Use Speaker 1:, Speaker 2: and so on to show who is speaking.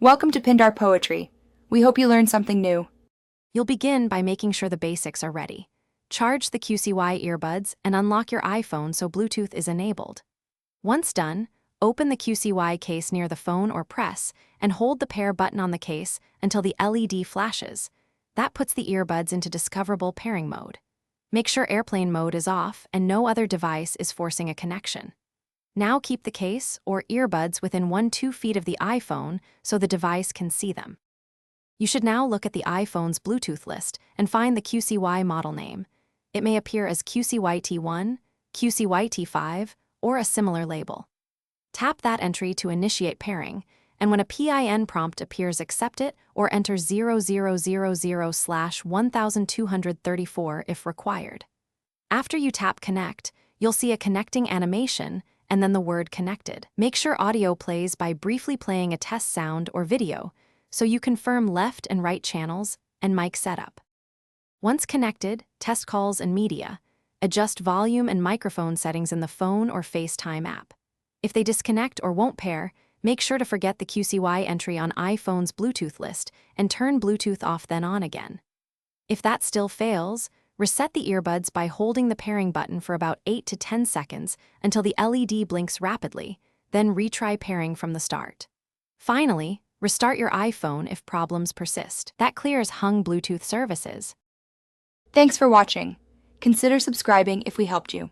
Speaker 1: Welcome to Pindar Poetry. We hope you learned something new.
Speaker 2: You'll begin by making sure the basics are ready. Charge the QCy earbuds and unlock your iPhone so Bluetooth is enabled. Once done, open the QCy case near the phone or press and hold the pair button on the case until the LED flashes. That puts the earbuds into discoverable pairing mode. Make sure airplane mode is off and no other device is forcing a connection. Now keep the case or earbuds within 1-2 feet of the iPhone so the device can see them. You should now look at the iPhone's Bluetooth list and find the QCy model name. It may appear as QCy T1, QCy T5, or a similar label. Tap that entry to initiate pairing, and when a PIN prompt appears, accept it or enter 0000/1234 if required. After you tap connect, you'll see a connecting animation and then the word connected. Make sure audio plays by briefly playing a test sound or video, so you confirm left and right channels and mic setup. Once connected, test calls and media. Adjust volume and microphone settings in the phone or FaceTime app. If they disconnect or won't pair, make sure to forget the QCy entry on iPhone's Bluetooth list and turn Bluetooth off then on again. If that still fails, reset the earbuds by holding the pairing button for about 8 to 10 seconds until the LED blinks rapidly, then retry pairing from the start. Finally, restart your iPhone if problems persist. That clears hung Bluetooth services.
Speaker 1: Thanks for watching. Consider subscribing if we helped you.